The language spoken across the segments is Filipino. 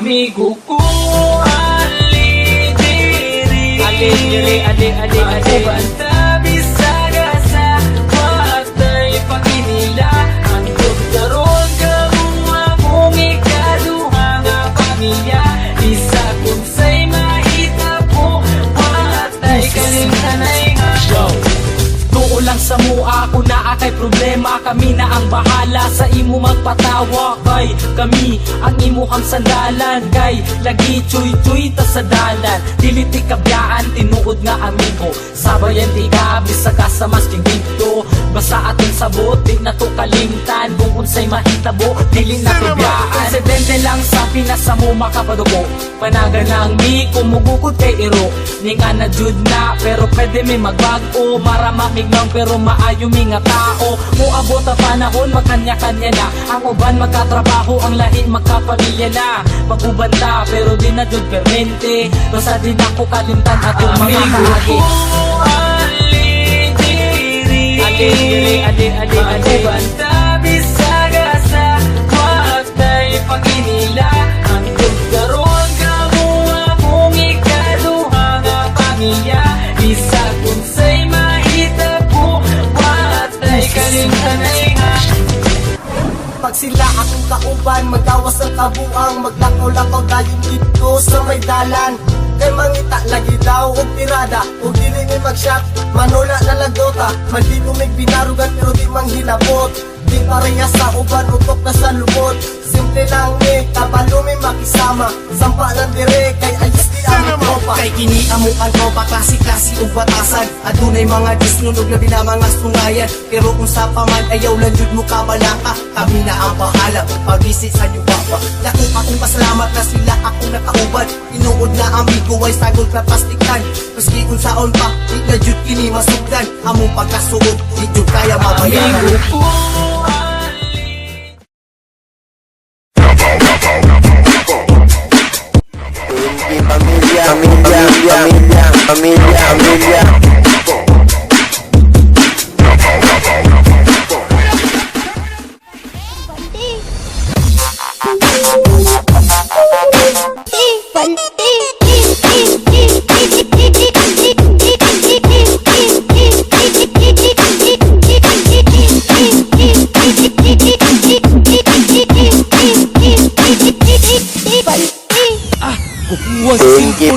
amigo ko. Ali diri Ako banta bisaga sa matay paginila. Ang daron kamong akong ikaduha nga pamilya. Isa kung say mahita po matay kalimtanay nga. Tuo lang sa mua ako na kay problema. Kami na ang bahala sa imo magpatawa. Kay kami ang imuhang sandalan. Kay lagi chuy-chuy ta sa dalan. Dili ti kabyaan tinuod nga amigo. Sabayan ti gabi sa kasamas king dito. Basta aton sabot di na to kalimtan. Kung unsay mahitabo dili na kabyaan. Insidente lang sa pinasa mo makapadugo. Panagan lang mi kumugukod kay iro. Ninga na jud na pero pwede mi magbago. Maramamig lang pero maayo mi nga tao. Muabot ang panahon magkanya-kanya na. Ang uban magkatrabaho ang lahi magkapamilya na. Magubanta pero di na jud permente. Basta din ako kalimtan atong mga kahagi. Ako banta bisaga sa matay paginila. Ang daron kamo akong ikaduha nga pamilya. Isa kung say mahita po matay kalimtanay nga. Pag sila akong kauban, magawas ang kabuang. Maglakaw-lakaw dayon dito sa may dalan. Kay mangita lagi daw og tirada. Og dili may mag-shot, manula na lagota. Mandito may binarugan pero di manghilabot. Di pareha sa uban, utok na sa lumot. Simple lang ni, kabalo may makisama. Sampa lang dire, kay ayos di ang tropa. Kay kini amo ang tropa, klase-klase ug batasan. Adunay mga disnunog na mga sungayan. Pero kung sa paman, ayaw lang jud mo kabalaka. Kami na ang bahala, pag-visit sa iyo papa. Dako akong pasalamat na sila akong nakauban. Tinuod na amigo ay sagol na plastikan. Maski kung saon pa, di na jud kini masugdan. Among pagkasuod, di jud kaya mabayaran. Amigo ko.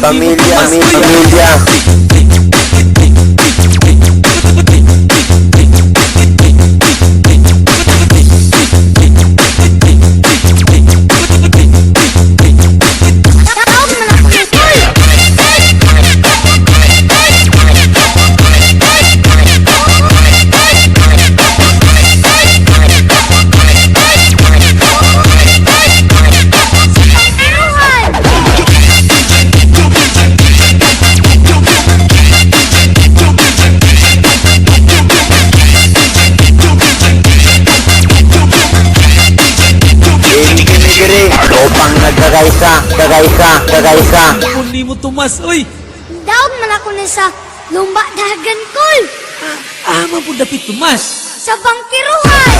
Familia. Familia. Kagaysa. Kundi mo Tomas, oy. Daog man ako na sa lumba dagan kol. Ama po dapit Tomas. Sa bangkiruhan.